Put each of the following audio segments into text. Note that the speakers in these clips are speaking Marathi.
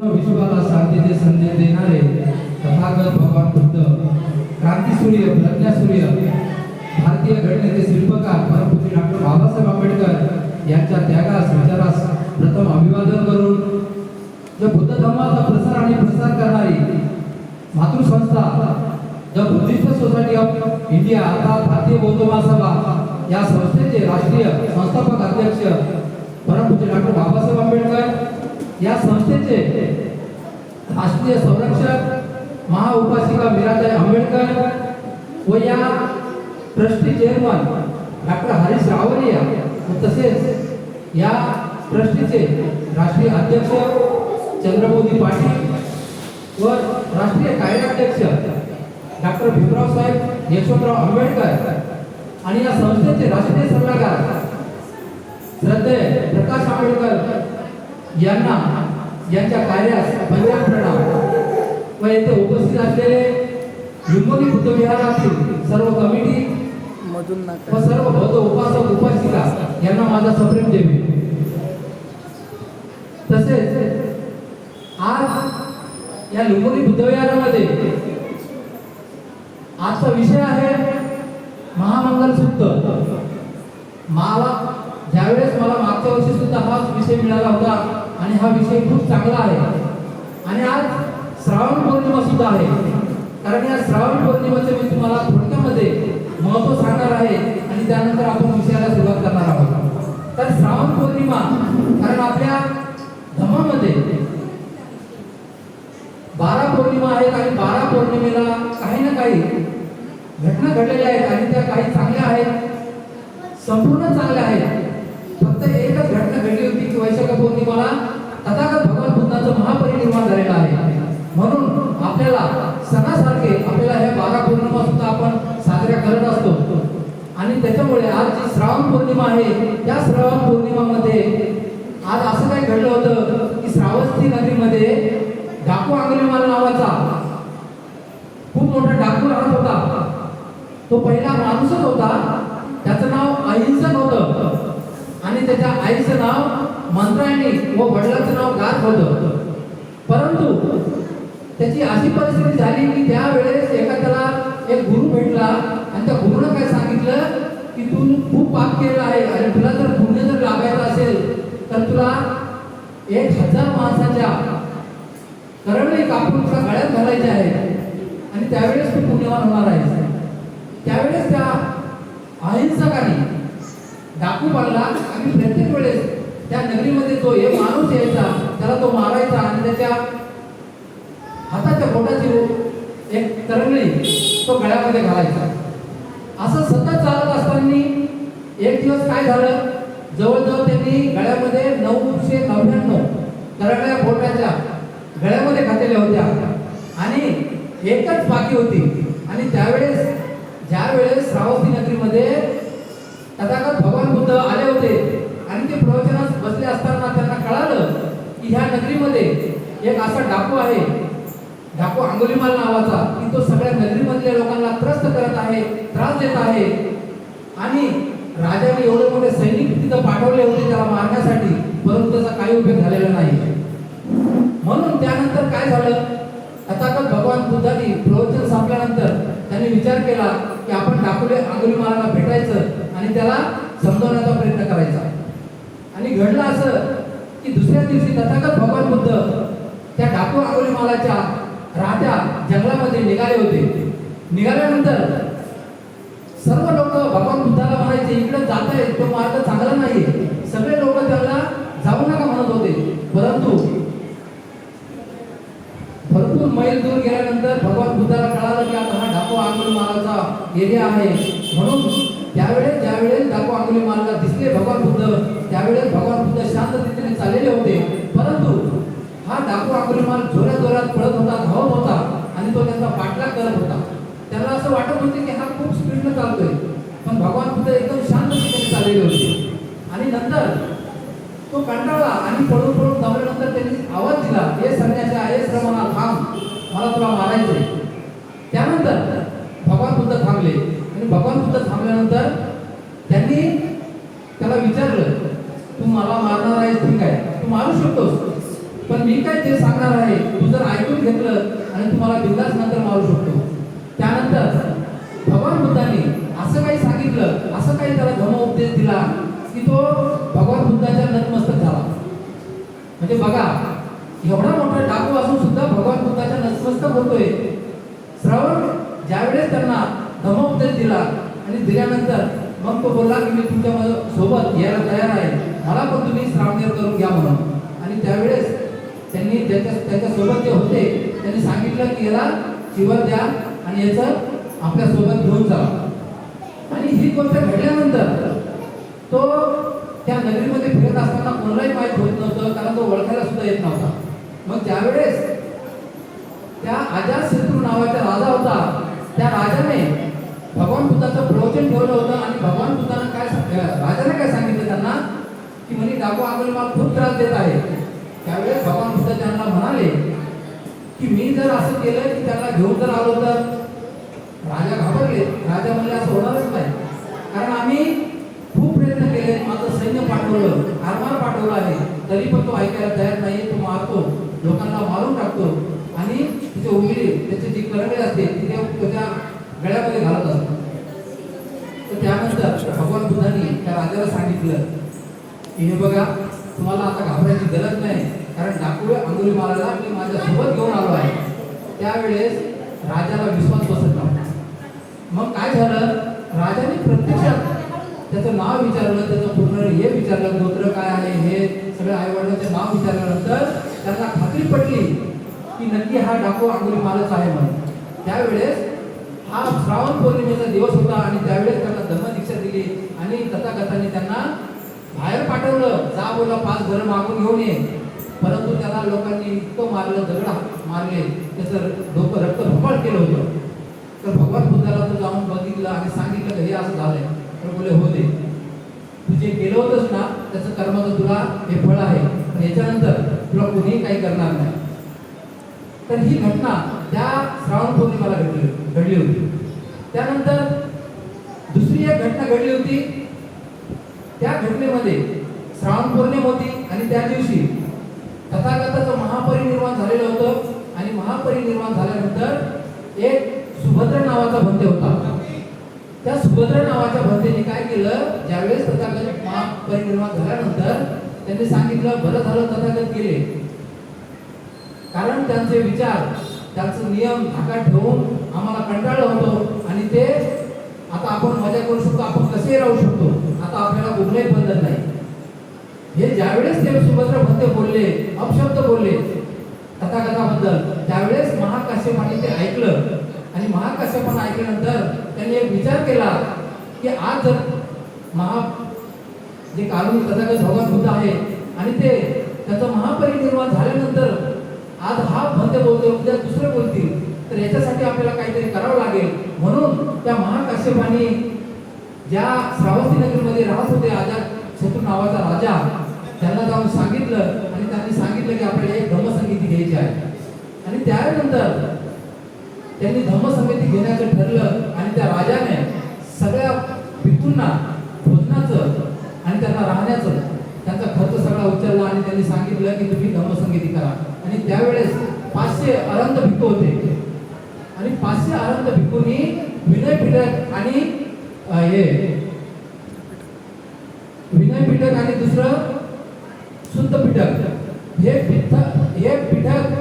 विश्वाला शांतीचे संदेश देणारे तथागत भगवान बुद्ध, क्रांतीसूर्य, प्रज्ञासूर्य, भारतीय घडनेते शिल्पकार परमपूज्य डॉक्टर बाबासाहेब आंबेडकर यांच्या त्यागास विचारास प्रथम अभिवादन करून जो बुद्ध धर्माचा प्रसार आणि प्रसार करणारी मातृसंस्था the Buddhist society of India अर्थात भारतीय बौद्ध महासभा या संस्थेचे राष्ट्रीय संस्थापक अध्यक्ष परमपूज्य डॉक्टर बाबासाहेब आंबेडकर, या संस्थेचे राष्ट्रीय संरक्षक महाउपासिका मीराबाई आंबेडकर व या trustee chairman doctor Harish Rawalia व तसेच या ट्रस्टीचे राष्ट्रीय अध्यक्ष चंद्रमोदी पाटील व राष्ट्रीय कार्याध्यक्ष डॉक्टर भीमराव साहेब यशवंतराव आंबेडकर आणि या संस्थेचे राष्ट्रीय सल्लागार श्रद्धेय प्रकाश आंबेडकर यांना यांच्या कार्यास पंजाब प्रणाम व येथे उपस्थित असलेले हिंगोली बुद्ध विहारातील सर्व कमिटी व सर्व बौद्ध उपासक उपासिका यांना माझा सप्रेम देवी. तसेच आज या हिंगोली बुद्ध विहारामध्ये आजचा विषय आहे महामंगल सूक्त. ज्यावेळेस मला मागच्या वर्षी सुद्धा हा विषय मिळाला होता आणि हा विषय खूप चांगला आहे आणि आज श्रावण पौर्णिमा सुद्धा आहे. कारण या श्रावण पौर्णिमेचे मी तुम्हाला थोडक्यामध्ये महत्त्व सांगणार आहे आणि त्यानंतर आपण विषयाला सुरुवात करणार आहोत. तर श्रावण पौर्णिमा, कारण आपल्या धर्मामध्ये 12 पौर्णिमा आहेत आणि 12 पौर्णिमेला काही ना काही घटना घडलेल्या आहेत आणि त्या काही चांगल्या आहेत, संपूर्ण चांगल्या आहेत. फक्त एकच घटना घडली होती की वैशाख पौर्णिमेला तथागत भगवान बुद्धांचं महापरिनिर्वाण झालेलं आहे. म्हणून आपल्याला सणासारखे आपल्याला ह्या 12 पौर्णिमा सुद्धा आपण साजऱ्या करत असतो आणि त्याच्यामुळे आज जी श्रावण पौर्णिमा आहे त्या श्रावण पौर्णिमामध्ये आज असं काय घडलं होतं की श्रावस्ती नगरीमध्ये डाकू अंगुलीमाल नावाचा खूप मोठा डाकू राहत होता. तो पहिला माणूसच होता, त्याचं नाव अहिंसक होतं आणि त्याच्या आईचं नाव मंत्रायणी व वडिलांचं नाव गात होतं. परंतु त्याची अशी परिस्थिती झाली की त्यावेळेस त्याला एक गुरु भेटला आणि त्या गुरुनं काय सांगितलं की तू खूप पाप केलेला आहे आणि तुला जर पुण्य जर लागायचं असेल तर तुला 1000 माणसाच्या करवले कापून तुला गळ्यात घालायचे आहे आणि त्यावेळेस तू पुण्यवान होणार आहे. त्यावेळेस त्या अहिंसकाने डाकू पाडला आणि प्रत्येक वेळेस त्या नगरीमध्ये जो एक माणूस यायचा त्याला तो मारायचा आणि त्याच्या हाताच्या बोटाची एक करंगळी तो गळ्यामध्ये घालायचा. असं सतत चालत असताना एक दिवस काय झालं, जवळजवळ त्यांनी गळ्यामध्ये 999 करंगळ्या बोटाच्या गळ्यामध्ये घातलेल्या होत्या आणि एकच बाकी होती. आणि त्यावेळेस ज्या वेळेस श्रावस्ती नगरीमध्ये तथागत भगवान बुद्ध आले होते आणि ते प्रवचनास बसले असताना त्यांना कळालं की ह्या नगरीमध्ये एक असा डाकू आहे, डाकू अंगुलीमाल नावाचा, की तो सगळ्या नगरीमधल्या लोकांना त्रस्त करत आहे, त्रास देत आहे आणि राजाने एवढे मोठे सैनिक तिथं पाठवले होते त्याला मारण्यासाठी, परंतु त्याचा काही उपयोग झालेला नाही. म्हणून त्यानंतर काय झालं, तथागत भगवान बुद्धांनी प्रवचन संपल्यानंतर त्यांनी विचार केला की आपण डाकूले अंगुलीमालाला भेटायचं आणि त्याला समजवण्याचा प्रयत्न करायचा. आणि घडलं असं की दुसऱ्या दिवशी तथागत भगवान बुद्ध त्या डाकू अंगुलीमालाच्या राहत्या जंगलामध्ये निघाले होते. निघाल्यानंतर सर्व लोक भगवान बुद्धाला म्हणायचे इकडे जात आहे, तो मार्ग चांगला नाही. सगळे लोक त्याला जाऊ नका म्हणत होते. परंतु भरपूर मैल दूर गेल्यानंतर भगवान बुद्धाला कळालं की आता हा डाकू अंगुलीमालाचा एरिया आहे. म्हणून ज्यावेळेस डाकू अंगुलीमालाला दिसले भगवान बुद्ध, त्यावेळेस भगवान बुद्ध शांततेने चाललेले होते. परंतु हा डाकू अंगुलीमाल जोरात पळत होता, धावत होता आणि तो त्यांचा पाठलाग करत होता. त्याला असं वाटत होते की हा खूप स्पीडने चालतोय, पण भगवान बुद्ध एकदम शांततेने चाललेले होते. आणि नंतर तो कंटाळला आणि पळून दमल्यानंतर त्यांनी आवाज दिला, हे संन्यासा, हे श्रमणा, थांब, मला तुला मारायचंय. त्यानंतर भगवान बुद्ध थांबले आणि भगवान बुद्ध थांबल्यानंतर त्यांनी त्याला विचारलं, तू मला मारणार आहेस, ठीक आहे, तू मारू शकतोस, पण मी काय ते सांगणार आहे तू जर ऐकून घेतलं आणि तुम्हाला बिंदास नंतर मारू शकतो. त्यानंतर भगवान बुद्धांनी असं काही सांगितलं, असं काही त्याला धम्मोपदेश दिला की तो भगवान बुद्धाच्या नतमस्तक झाला. म्हणजे बघा, एवढा मोठा डाकू असून सुद्धा भगवान बुद्धाच्या नतमस्तक होतोय. श्रावण ज्यावेळेस त्यांना धम्मोपदेश दिला आणि दिल्यानंतर मग तो बोलला की मी तुमच्या सोबत यायला तयार आहे, मला पण तुम्ही श्रावणीय करून घ्या म्हणून. आणि त्यावेळेस त्यांनी त्याच्या सोबत जे होते त्यांनी सांगितलं की याला चिवर द्या आणि याचं आपल्या सोबत घेऊन जा. आणि ही गोष्ट घडल्यानंतर तो त्या नगरीमध्ये फिरत असताना कोणालाही माहीत होत नव्हतं, कारण तो ओळखायला सुद्धा येत नव्हता. मग त्यावेळेस त्या अजातशत्रू नावाचा राजा होता, त्या राजाने भगवान बुद्धाचं प्रवचन ठेवलं होतं. आणि भगवान बुद्धानं राजाने काय सांगितलं त्यांना की म्हणे डाकू अंगुलीमाल खूप त्रास देत आहे. त्यावेळेस भगवान बुद्ध त्यांना म्हणाले की मी जर असं केलं की त्यांना घेऊन जर आलो तर राजा घाबरले. राजा म्हणले असं होणारच नाही, कारण आम्ही खूप प्रयत्न केले, माझं सैन्य पाठवलं, आरमार पाठवलं आहे, तरी पण तो ऐकायला तयार नाही. तो मारतो, लोकांना मारून टाकतो आणि तिचे उंगली त्याची जी करंगळी असते ती त्याच्या गळ्यामध्ये घालत असतो. तर त्यानंतर भगवान बुद्धांनी त्या राजाला सांगितलं की हे बघा, तुम्हाला आता घाबरायची गरज नाही, कारण डाकू अंगुलीमालाला मी माझ्या सोबत घेऊन आलो आहे. त्यावेळेस राजाला विश्वास बसत नव्हता. मग काय झालं, राजाने प्रत्यक्षात त्याचं नाव विचारलं, त्याचं पूर्ण हे विचारलं, गोत्र काय आहे, हे सगळं आईवडिलांचे नाव विचारल्यानंतर त्यांना खात्री पडली की नक्की हा डाकू अंगुलीमालच आहे म्हणून. त्यावेळेस हा श्रावण पौर्णिमेचा दिवस होता आणि त्यावेळेस त्यांना धम्मदीक्षा दिली आणि तथागतांनी त्यांना बाहेर पाठवलं. जा बोला, 5 घरं मागून घेऊन ये. परंतु त्याला लोकांनी इतकं मारलं, दगड मारले, त्याचं डोकं रक्त भोपाळ केलं होतं. तर भगवान बुद्धाला तो जाऊन बघितलं आणि सांगितलं की हे असं झालंय. तर बोले हो दे, तू जे केलं होतंस ना त्याचं कर्माचं तुला हे फळ आहे, पण याच्यानंतर तुला कोणीही काही करणार नाही. तर ही घटना त्या श्रावण पौर्णिमेला घडली होती. त्यानंतर दुसरी एक घटना घडली होती. त्या घटनेमध्ये श्रावण पौर्णिमा होती आणि त्या दिवशी तथागताचं महापरिनिर्वाण झालेलं होतं. आणि महापरिनिर्वाण झाल्यानंतर एक सुभद्रा नावाचा बंदे होता. त्या सुभद्रा नावाच्या बंदेने काय केलं, ज्यावेळेस तथागत महापरिनिर्वाण झाल्यानंतर त्यांनी सांगितलं बरं झालं तथागत गेले, कारण त्यांचे विचार, त्यांचे नियम धाकात ठेवून आम्हाला कंटाळलं होतं आणि ते आता आपण मजा करू शकतो, आपण कसे राहू शकतो, आता आपल्याला कुठलंही बंधन नाही. हे ज्यावेळेस ते सुभद्रा बंदे बोलले, अपशब्द बोलले तथागताबद्दल, त्यावेळेस महाकाश्यपाने ते ऐकलं. आणि महाकाश्यपाने ऐकल्यानंतर त्यांनी एक विचार केला की आज जर जे कारुणी तथागत भगवान बुद्ध आहे आणि ते त्याचं महापरिनिर्वाण झाल्यानंतर आज हा बंद बोलतो, उद्या दुसरं बोलतील, तर याच्यासाठी आपल्याला काहीतरी करावं लागेल. म्हणून त्या महाकाश्यपाने ज्या श्रावस्ती नगरीमध्ये राहत होते अजातशत्रू नावाचा राजा, त्यांना जाऊन सांगितलं आणि त्यांनी सांगितलं की आपल्याला एक धम्मसंगीती घ्यायची आहे. आणि त्यानंतर त्यांनी धम्मसंगीती घेण्याचं ठरलं आणि त्या राजाने सगळ्या भिक्खूंना भोजनाचं आणि त्यांना राहण्याचं त्यांचा खर्च सगळा उचलला आणि त्यांनी सांगितलं की तुम्ही धम्मसंगीती करा. आणि त्यावेळेस 500 अरंत भिक्खू होते आणि 500 अरंत भिक्खूंनी विनय पिटक आणि दुसरं शुद्ध पिटक हे पिटक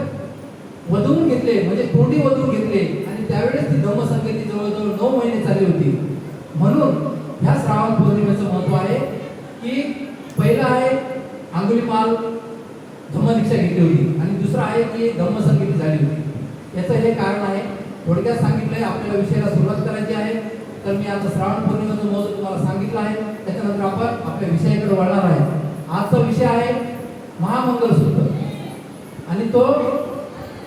वधून घेतले, म्हणजे तोंडी वधून घेतले. आणि त्यावेळेस ती धम्मसंगीती जवळजवळ 9 महिने चालली होती. म्हणून ह्या श्रावण पौर्णिमेचं महत्व आहे की पहिला आहे अंगुलीमाल धम्मदीक्षा घेतली होती आणि दुसरा आहे की धम्मसंगीती झाली होती. याचं हे कारण आहे. थोडक्यात सांगितलंय, आपल्याला विषयाला सुरुवात करायची आहे. तर मी आता श्रावण पौर्णिमेचं महत्व तुम्हाला सांगितलं आहे. त्याच्यानंतर आपण आपल्या विषयाकडे वळणार आहे. आजचा विषय आहे महामंगलसूत्र आणि तो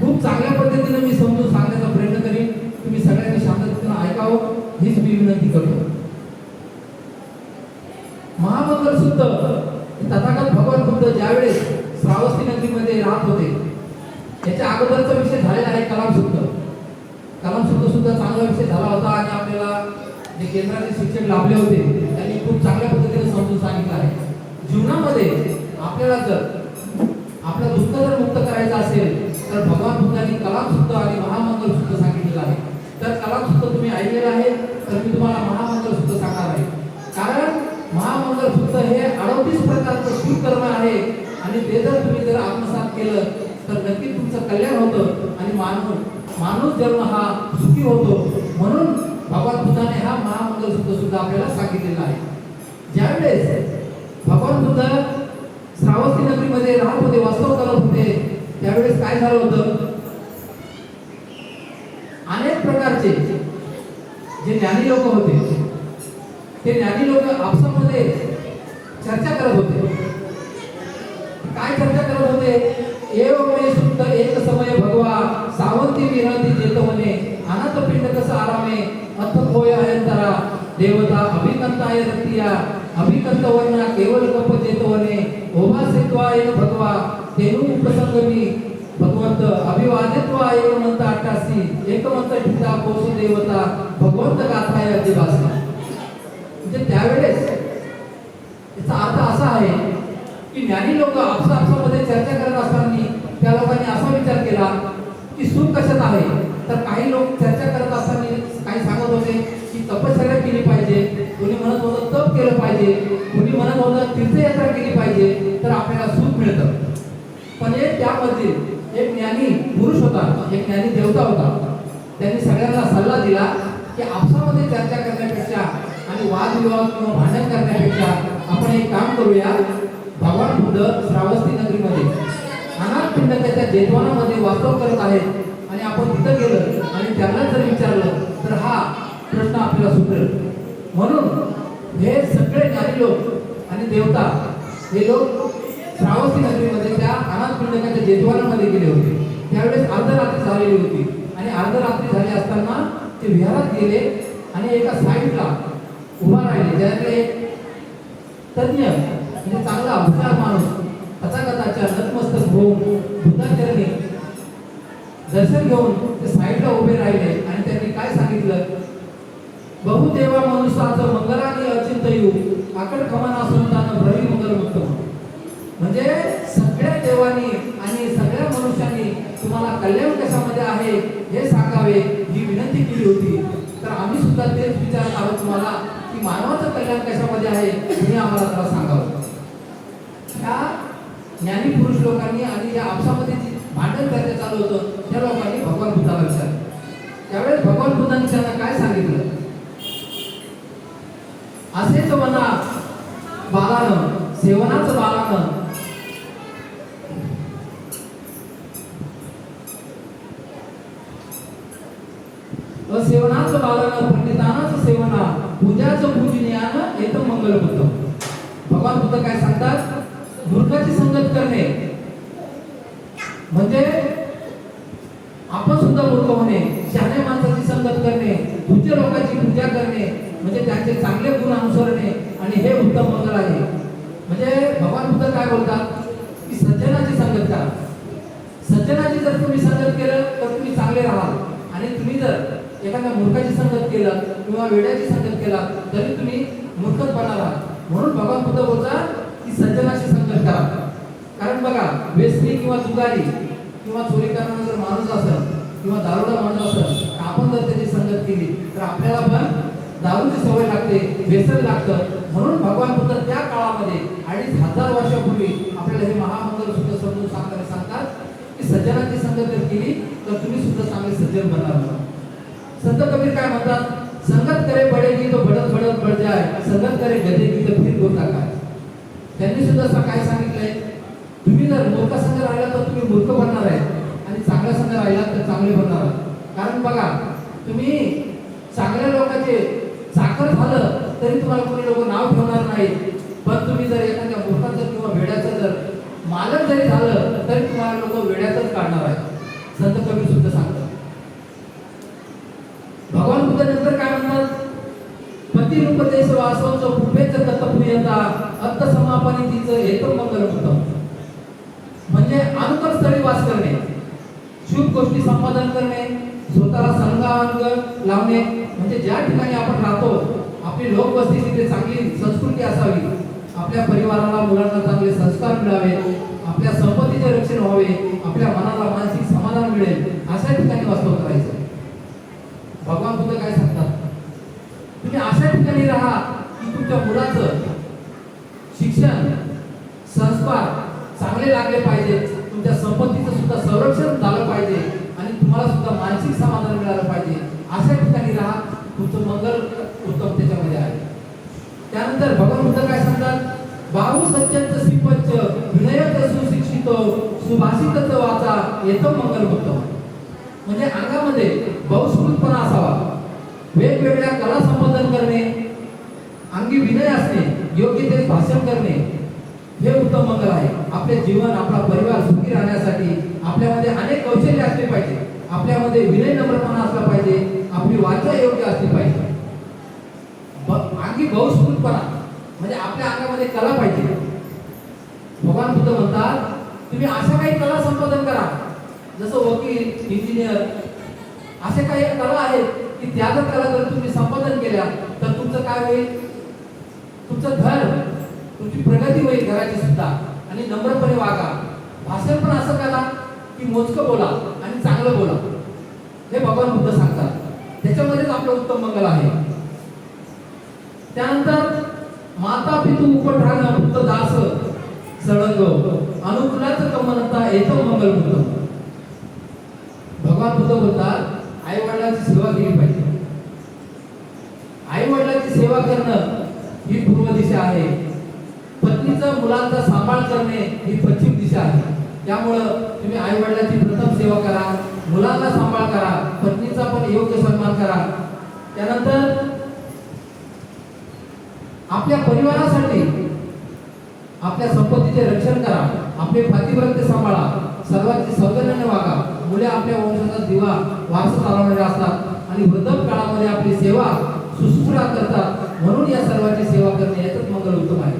खूप चांगल्या पद्धतीने मी समजून सांगण्याचा प्रयत्न करीन. तुम्ही सगळ्यांनी शांततेने ऐकावं हीच मी विनंती करतो. महामंगलसूत्र तथागत भगवान बुद्ध ज्यावेळेस श्रावस्ती नगरीमध्ये राहत होते, याच्या अगोदरचा विषय झालेला आहे कलामसूत्र. कलामसूत्र सुद्धा चांगला विषय झाला होता आणि आपल्याला जे केंद्राचे शिक्षक लाभले होते त्यांनी खूप चांगल्या पद्धतीने समजून सांगितलं आहे. जीवनामध्ये आपल्याला जर आपला दुःख जर मुक्त करायचं असेल तर भगवान बुद्धांनी कलाम सूत्र आणि महामंगल सूत्र सांगितलेलं आहे. तर कलाम सूत्र तुम्ही ऐकलेलं आहे, तर मी तुम्हाला महामंगल सूत्र सांगणार आहे. कारण महामंगल सूत्र हे 38 प्रकारचं शुभकर्म आहे आणि ते जर तुम्ही जर आत्मसात केलं तर नक्की तुमचं कल्याण होतं आणि माणूस जन्म हा सुखी होतो. म्हणून भगवान बुद्धाने हा महामंगल सूत्र सुद्धा आपल्याला सांगितलेला आहे. ज्यावेळेस भगवान बुद्ध श्रावस्ती नगरीमध्ये राहत होते, वास्तव करत होते, त्यावेळेस काय झालं होतं, अनेक प्रकारचे जे ज्ञानी लोक होते ते ज्ञानी लोक आपसामध्ये चर्चा करत होते. काय चर्चा करत होते, एव मे सुद्ध एक समय भगवा सावंती विरहती जेतवने अनंत पिंड कस आरामे अथ होय अयंतरा देवता अभिकंताय रतिया अभिकंतवना केवल कप जेतवने ओभा सेत्वा एक भगवा तेनु प्रसंगमी भगवंत अभिवादित्वा एक मंत 88 एक मंत ठिता कोस देवता भगवंत गाथाय अधिवासा. म्हणजे त्यावेळेस याचा अर्थ असा आहे की ज्ञानी लोक आपसामध्ये चर्चा करत असताना त्या लोकांनी असा विचार केला की सुख कशात आहे. तर काही लोक चर्चा करत असताना काही सांगत होते की तपश्चर्या केली पाहिजे, कोणी म्हणत होतं तप केलं पाहिजे, कोणी म्हणत होतं तीर्थयात्रा केली पाहिजे तर आपल्याला सुख मिळतं. पण त्यामध्ये एक ज्ञानी पुरुष होता, एक ज्ञानी देवता होता. त्यांनी सगळ्यांना सल्ला दिला की आपसामध्ये चर्चा करण्यापेक्षा आणि वादविवाद किंवा भांडण करण्यापेक्षा आपण एक काम करूया. भगवान बुद्ध श्रावस्ती नगरीमध्ये अनाथ पिंड त्याच्या जेतवानामध्ये वास्तव करत आहेत आणि आपण तिथं गेलं आणि त्यांना जर विचारलं तर हा प्रश्न आपल्याला सुटेल. म्हणून हे सगळे ज्ञानी लोक आणि देवता हे लोक श्रावस्ती नगरीमध्ये त्या अनाथ पिंडकाच्या जेतवानामध्ये गेले होते. त्यावेळेस अर्धरात्री झालेली होती आणि अर्धरात्री झाली असताना ते विहारात गेले आणि एका साईडला उभा राहिले. त्यातले एक तज्ञ म्हणजे चांगला हुशार माणूस कथाकथाच्या नतमस्तक होऊन बुद्धाचरणी दर्शन घेऊन ते साईडला उभे राहिले आणि त्यांनी काय सांगितलं, बहुदेवा मनुष्याचं मंगलाने अचिंतयू आकड खमना सुनताना भरी मंगल मुक्त. म्हणजे सगळ्या देवांनी आणि सगळ्या मनुष्यांनी तुम्हाला कल्याण कशामध्ये आहे हे सांगावे ही विनंती केली होती. तर आम्ही सुद्धा तेच विचारत आहोत तुम्हाला की मानवाचं कल्याण कशामध्ये आहे हे आम्हाला जरा सांगावं. या ज्ञानी पुरुष लोकांनी आणि या आपसामध्ये जी भांडण चर्चा चालू होतं त्या लोकांनी भगवान बुद्धाला विचारलं. त्यावेळेस भगवान बुद्धांनी त्यांना काय सांगितलं, असेच म्हणा बालानं सेवनाचं बालानं सेवनाचं बालानं पंडितानाचं सेवना पूजाचं पूजनीयानं येतं मंगल बुद्ध. भगवान बुद्ध काय सांगतात, मूर्खाची संगत करणे म्हणजे आपण सुद्धा मूर्ख होणे, शहाण्या माणसाची संगत करणे, पूज्य लोकांची पूजा करणे म्हणजे त्यांचे चांगले गुण अनुसरणे आणि हे उत्तम मंगल आहे. म्हणजे भगवान बुद्ध काय बोलतात की सज्जनाची संगत करा. सज्जनाची जर तुम्ही संगत केलं तर तुम्ही चांगले राहाल आणि तुम्ही जर एखाद्या मूर्खाची संगत केलं किंवा वेड्याची संगत केला तरी तुम्ही मूर्खच बनणार आहात. म्हणून भगवान बुद्ध बोलतात की सज्जनाची संगत करा. कारण बघा, व्यसनी किंवा जुगारी किंवा चोरी करणारा जर माणूस असेल किंवा दारुडा माणूस असेल तर आपण जर त्याची संगत केली तर आपल्याला पण दारूची सवय लागते, व्यसन लागतं. म्हणून भगवान बुद्ध त्या काळामध्ये 2500 वर्षापूर्वी आपल्याला हे महामंगल सूत्र समजून सांगतात की सज्जनाची संगत जर केली तर तुम्ही सुद्धा चांगले सज्जन बनणार. संत कबीर काय म्हणतात, संगत करे पडेगी तो बडत बडत बढ़ जाए, संगत करे गदेगी तो फिर गोता काय. त्यांनी सुद्धा असं काय सांगितलंय, तुम्ही जर मूर्ख संघ राहिला तर तुम्ही मूर्ख बनणार आहे आणि चांगला संघ राहिला तर चांगले बनणार आहात. कारण बघा, तुम्ही चांगल्या लोकांचे चाकर झालं तरी तुम्हाला कोणी लोक नाव ठेवणार नाही, पण तुम्ही जर एखाद्या मूर्खाचं किंवा वेड्याचं जर मालक जरी झालं तरी तुम्हाला लोक वेड्यातच काढणार आहेत. संत कबीर सुद्धा सांगतात. भगवान बुद्ध नंतर काय म्हणतात, पती रूपदेश वासवचं कुठेच तत्पूयता अर्थ समापनी तिचं एकदम मंगल होतं. म्हणजे अनुकूल स्थळी वास करणे, शुभ गोष्टी संपादन करणे, स्वतःला संघांग लावणे. म्हणजे ज्या ठिकाणी आपण राहतो आपली लोकवस्ती तिथे चांगली संस्कृती असावी, आपल्या परिवाराला मुलांना चांगले संस्कार मिळावे, आपल्या संपत्तीचे रक्षण व्हावे, आपल्या मनाला मानसिक मिळेल अशा ठिकाणी वास्तव करायचं. भगवान बुद्ध काय सांगतात, तुम्ही अशा ठिकाणी राहा की तुमच्या मुलाचं शिक्षण संस्कार चांगले लागले पाहिजे, तुमच्या संपत्तीचं सुद्धा संरक्षण झालं पाहिजे आणि तुम्हाला सुद्धा मानसिक समाधान मिळालं पाहिजे. अशा ठिकाणी राहा, तुमचं मंगल उत्तम त्याच्यामध्ये आहे. त्यानंतर भगवान बुद्ध काय सांगतात, बाहू सज्जनच सिपच्च विनयच सुशिक्षित सुभाषितच वाचा येतं मंगल उत्तम. म्हणजे अंगामध्ये बहुस्कृतपणा असावा, वेगवेगळ्या कला संपादन करणे, अंगी विनय असणे, योग्य ते भाषण करणे हे उत्तम मंगल आहे. आपले जीवन आपला परिवार सुखी राहण्यासाठी आपल्यामध्ये अनेक कौशल्य असले पाहिजे, आपल्यामध्ये विनय नम्रपणा असला पाहिजे, आपली वाचा योग्य असली पाहिजे. अंगी बहुस्कृतपणा म्हणजे आपल्या अंगामध्ये कला पाहिजे. भगवान बुद्ध म्हणतात तुम्ही अशा काही कला संपादन करा, जसं वकील इंजिनियर असे काही कला आहेत की त्या जर कला जर तुम्ही संपादन केल्या तर तुमचं काय होईल, तुमचं घर तुमची प्रगती होईल घराची सुद्धा. आणि नम्रपणे वागा, भाषण पण असं करा की मोजकं बोला आणि चांगलं बोला, हे भगवान बुद्ध सांगतात. त्याच्यामध्येच आपलं उत्तम मंगल आहे. त्यानंतर माता पितू उपठान बुद्ध दास सळंग अनुकूलाच कमनता येतो मंगल बुद्ध. भगवान बुद्ध बोलतात आई वडिलांची सेवा केली पाहिजे. आई वडिलांची सेवा करणं ही पूर्व दिशा आहे, पत्नीचा मुलांचा सांभाळ करणे ही पश्चिम दिशा आहे. त्यामुळं तुम्ही आई वडिलांची प्रथम सेवा करा, मुलांना सांभाळ करा, पत्नीचा पण योग्य सन्मान करा. त्यानंतर आपल्या परिवारासाठी आपल्या संपत्तीचे रक्षण करा, आपले पातिव्रत्य सांभाळा, सर्वांची सौजन्याने वागा. मुले आपल्या वंशाचा दिवा वारसा चालवणारे असतात आणि वृद्धकाळामध्ये आपली सेवा सुश्रूषा करतात, म्हणून या सर्वांची सेवा करणे यातच मंगल उत्तम आहे.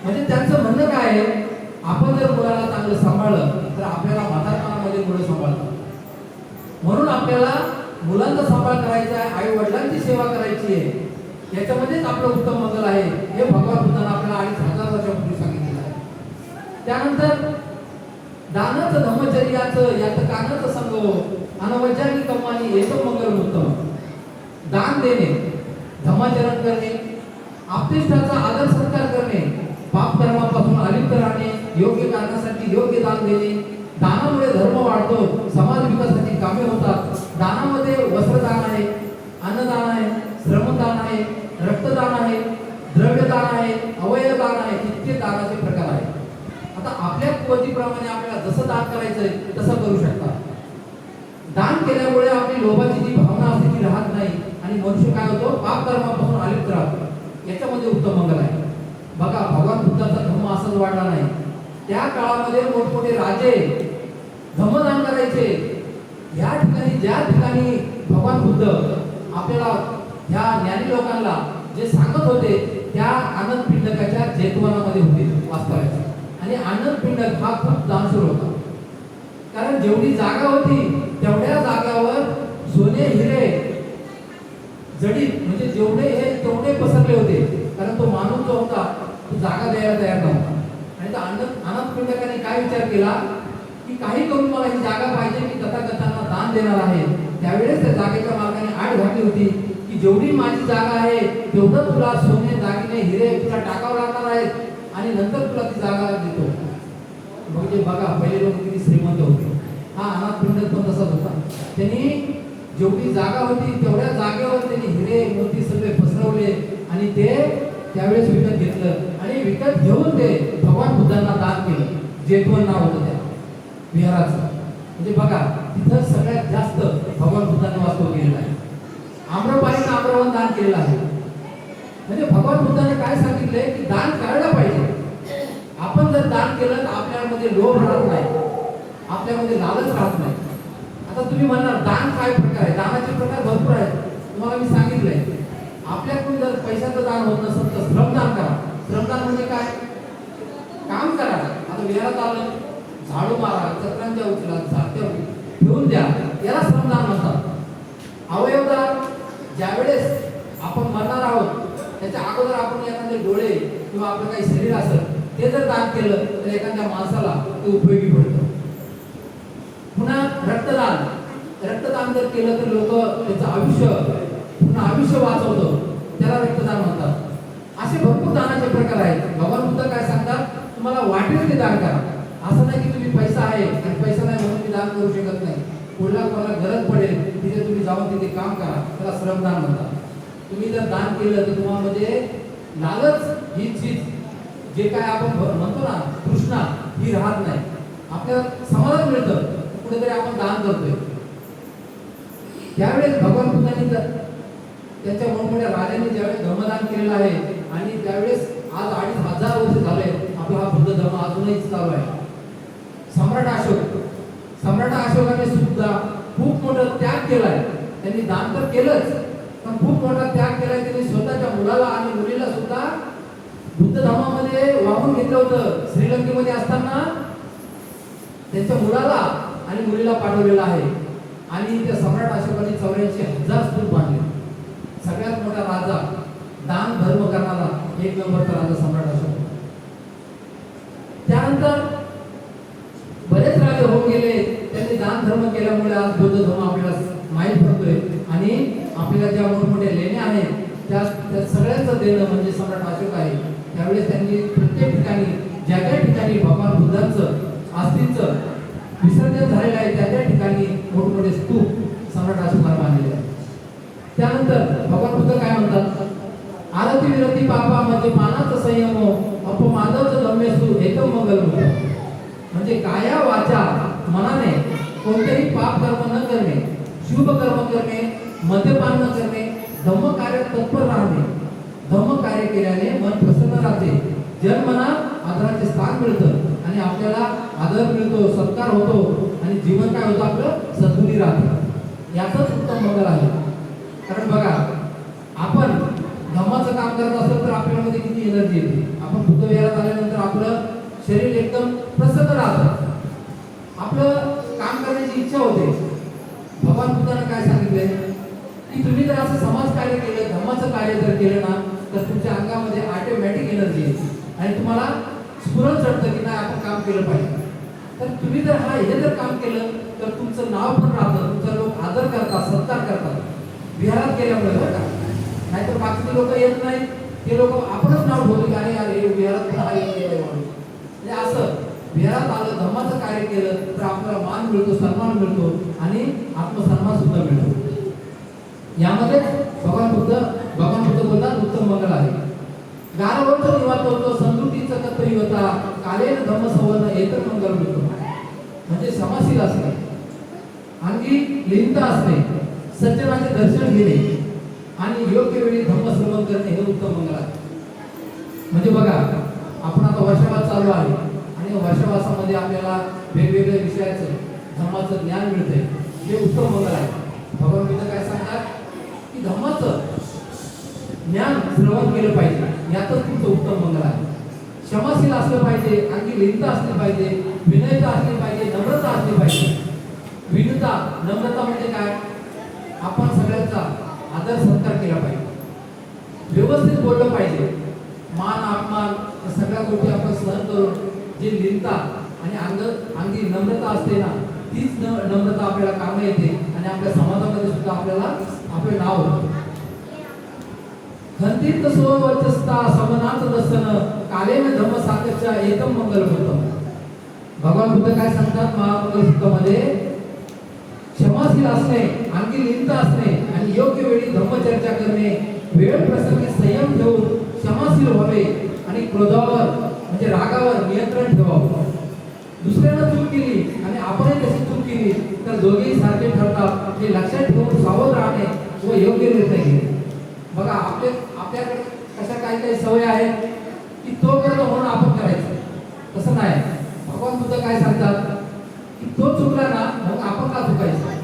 म्हणजे त्यांचं म्हणणं काय आहे, आपण जर मुलाला चांगलं सांभाळलं तर आपल्याला म्हातारपणामध्ये मुलं सांभाळतात. म्हणून आपल्याला मुलांचा सांभाळ करायचा आहे, आई वडिलांची सेवा करायची आहे, याच्यामध्येच आपलं उत्तम मंगल आहे. हे भगवान बुद्धांना आपल्याला 2500 वर्षापूर्वी सांगितलेलं आहे. त्यानंतर दानाचं धम्मचर्याचं यात कानाचं संगो अनवज्जानी कमानी येतं मंगल उत्तम. दान देणे, धर्माचरण करणे, आपतेष्टाचा आदर सत्कार करणे, पाप कर्मापासून अलिप्त राहणे, योग्य कारणासाठी योग्य दान देणे. दानामुळे धर्म वाढतो, समाज विकासाची कामे होतात. दानामध्ये वस्त्रदान आहे, अन्नदान आहे, श्रमदान आहे, रक्तदान आहे, द्रव्यदान आहे, अवयवदान आहे, इतके दानाचे प्रकार आहेत. आता आपल्या कुवतीप्रमाणे आपल्याला जसं दान करायचंय तसं करू शकता. दान केल्यामुळे आपली लोभाची जी भावना असते ती राहत नाही आणि मनुष्य काय होतो, पाप कर्मापासून अलिप्त राहतो. याच्यामध्ये उत्तम मंगल आहे. बघा भगवान बुद्धाचा धर्म असाच वाढला नाही. त्या काळामध्ये मोठमोठे राजे धम्मदान करायचे. या ठिकाणी ज्या ठिकाणी भगवान बुद्ध आपल्याला ह्या ज्ञानी लोकांना जे सांगत होते त्या आनंद पिंडकाच्या जेतवनामध्ये होते वास्तवाचे. आणि आनंद पिंडक हा खूप दानशूर होता, कारण जेवढी जागा होती तेवढ्या जागावर सोने हिरे जडीत म्हणजे जेवढे हे तेवढे पसरले होते, कारण तो माणूस जो होता तो जागा द्यायला तयार नव्हता. आणि त्या आनंद पिंडकाने काय विचार केला की काही करून मला ही जागा पाहिजे, मी तथागतांना दान देणार आहे. त्यावेळेस त्या जागेच्या मालकाने आड घातली होती की जेवढी माझी जागा आहे तेवढं तुला सोने दागिने हिरे तुला टाकावं लागणार आहे आणि नंतर तुला ती जागा देतो. म्हणजे बघा पहिले लोक किती श्रीमंत होते. हा अनाथ पिंडक पण तसाच होता. त्यांनी जेवढी जागा होती तेवढ्या जागेवर त्यांनी हिरे मोती सगळे पसरवले आणि ते त्यावेळेस विकत घेतलं आणि विकत घेऊन ते भगवान बुद्धांना दान केलं. जेतवन नाव होतं त्या विहाराचं. म्हणजे बघा तिथं सगळ्यात जास्त भगवान बुद्धांनी वास्तव केलेलं आहे. आम्रपालीनं आम्रवन दान केलेलं आहे. म्हणजे भगवान बुद्धाने काय सांगितलंय की दान करायला पाहिजे. आपण जर दान केलं तर आपल्यामध्ये लोभ राहत नाही, आपल्यामध्ये लालच राहत नाही. आता तुम्ही म्हणणार दान काय प्रकार आहे? दानाचे प्रकार भरपूर आहेत, तुम्हाला मी सांगितलंय. आपल्याकडून जर पैशाचं दान होत नसेल तर श्रमदान करा. श्रमदान म्हणजे काय? काम करा. आता विहारात आलं, झाडू मारा, चक्रांच्या उचला, सारख्या ठेवून द्या, याला श्रमदान म्हणतात. अवयवदान, ज्यावेळेस आपण मरणार आहोत त्याच्या अगोदर आपण एखादे डोळे किंवा आपलं काही शरीर असेल ते जर दान केलं तर एखाद्या माणसाला ते उपयोगी पडतं. पुन्हा रक्तदान जर केलं तर लोक त्याचं आयुष्य पूर्ण आयुष्य वाचवतं, त्याला रक्तदान म्हणतात. असे भरपूर दानाचे प्रकार आहेत. भगवान बुद्ध काय सांगतात, तुम्हाला वाटेल ते दान करा. असं नाही की तुम्ही पैसा आहे आणि पैसा नाही म्हणून मी दान करू शकत नाही. कोणाला गरज पडेल तिथे तुम्ही जाऊन तिथे काम करा, त्याला श्रमदान म्हणतात. तुम्ही जर दान केलं तर तुम्हाला म्हणजे लालच ही चीज जे काय आपण म्हणतो ना तृष्णा ही राहत नाही, आपल्याला समाधान मिळतं. कुठेतरी आपण दान करतोय. त्यावेळेस भगवान बुद्धांनी त्यांच्या मोठमोठ्या राजांनी ज्यावेळेस धर्मदान केलेलं आहे आणि त्यावेळेस आज 2500 वर्ष झाले आपला हा बुद्ध धर्म अजूनही चालू आहे. सम्राट अशोकाने सुद्धा खूप मोठा त्याग केलाय. त्यांनी दान तर केलंच, पण खूप मोठा त्याग केलाय. त्यांनी स्वतःच्या मुलाला आणि मुलीला सुद्धा बुद्ध धर्मामध्ये वाहून घेतलं होतं. श्रीलंकेमध्ये असताना त्यांच्या मुलाला आणि मुलीला पाठवलेलं आहे. आणि त्या सम्राट अशोकाने 84,000 स्तूप बांधले. सगळ्यात मोठा राजा, दान धर्म करणारा एक नंबरचा राजा सम्राट अशोक. त्यानंतर बरेच राजे होऊन गेले. त्यांनी दान धर्म केल्यामुळे आज बुद्ध धर्म आपल्याला माहीत पडतोय. आणि आपल्याला ज्या मोठमोठ्या लेण्या आहेत त्या सगळ्यांचं देणं म्हणजे सम्राट अशोक आहे. त्यावेळेस त्यांनी प्रत्येक ठिकाणी ज्या ज्या ठिकाणी भगवान बुद्धांचं अस्थिंचं विसर्जन झालेलं आहे त्या त्या ठिकाणी मोठमोठे स्तूप सम्राट अशोकाने बांधलेले आहेत. त्यानंतर भगवान बुद्ध काय म्हणतात, आरती विरती पापा म्हणजे मानाचं संयम अपमानचं दम्यसु एकदम मंगल होतं. म्हणजे काया वाचा मनाने कोणतेही पाप कर्म न करणे, शुभ कर्म करणे, मद्यपान न करणे, धम्म कार्य तत्पर राहणे. धम्म कार्य केल्याने मन प्रसन्न राहते, जन्मनात आदराचे स्थान मिळतं आणि आपल्याला आदर मिळतो, सत्कार होतो आणि जीवन काय होतं आपलं सद्गुणी राहतं. याचंच उत्तम मंगल आहे. कारण बघा, आपण धम्माचं काम करत असेल तर आपल्यामध्ये किती एनर्जी येते. आपण बुद्ध विहारात आल्यानंतर आपलं शरीर एकदम प्रसन्न राहतं, आपलं काम करण्याची इच्छा होते. भगवान बुद्धाने काय सांगितलंय की तुम्ही जर असं समाज कार्य केलं, धम्माचं कार्य जर केलं ना तर तुमच्या अंगामध्ये ऑटोमॅटिक एनर्जी येते आणि तुम्हाला स्फुरण चढतं की नाही आपण काम केलं पाहिजे. तर तुम्ही जर हे जर काम केलं तर तुमचं नाव पण राहतं, तुमचा लोक आदर करतात, सत्कार करतात विहारात गेल्यामुळे. बरं का, नाहीतर बाकीचे लोक येत नाहीत, ते लोक आपणच नाव ठेवतो की अरे यार हे विहारात म्हणजे असं विहारात आलं, धम्माचं कार्य केलं तर आपल्याला मान मिळतो, सन्मान मिळतो आणि आत्मसन्मान सुद्धा मिळतो. यामध्ये भगवान बुद्ध बोलतात उत्तम मंगल आहे. गारवंत निवांत होतो, संतुष्टीचं कत्तरी होता, कालेन धम्म संवर्ण एकच मंगल मिळतो. म्हणजे समाशील असणे, अंगी लिंता असणे, सज्जनाचे दर्शन घेणे आणि योग्य वेळी धम्म श्रवण करणे हे उत्तम मंगल आहे. म्हणजे बघा, आपण आता वर्षावास चालू आहे आणि वर्षावासामध्ये आपल्याला वेगवेगळ्या विषयाचं धम्माचं ज्ञान मिळतंय, हे उत्तम मंगल आहे. भगवान बुद्ध काय सांगतात की धम्माचं ज्ञान श्रवण केलं पाहिजे, यातच तुमचं उत्तम मंगल आहे. क्षमाशील असलं पाहिजे, अंगी लिंता असली पाहिजे, विनयता असली पाहिजे, नम्रता असली पाहिजे. विनयता नम्रता म्हणजे काय, आपण सगळ्यांचा आदर सत्कार केला पाहिजे, व्यवस्थित बोललं पाहिजे. मान अपमान सगळ्या गोष्टी आपण सहन करून जे लिंता आणि अंगी नम्रता असते ना, तीच नम्रता आपल्याला कामं येते आणि आपल्या समाजामध्ये सुद्धा आपल्याला आपले नाव होतं. खंतीत सोवचस्ता समनाच दर्शन कालेन धम्म साकच्या एकदम मंगल होतं. भगवान बुद्ध काय सांगतात महामंगल सूत्रामध्ये, क्षमाशील असणे, अंगी लिंत असणे आणि योग्य वेळी धम्मचर्चा करणे, वेळ प्रसंगी संयम ठेवून क्षमाशील व्हावे आणि क्रोधावर म्हणजे रागावर नियंत्रण ठेवावं. दुसऱ्यानं चूक केली आणि आपणही तशी चूक केली तर दोघेही सारखे ठरतात, हे लक्षात ठेवून सावध राहणे व योग्य निर्णय घेणे. बघा, आपल्याकडे कशा काही सवय आहेत की तो करतो म्हणून आपण करायचं, तसं नाही. भगवान बुद्ध काय सांगतात की तो चुकला ना मग आपण का चुकायचं.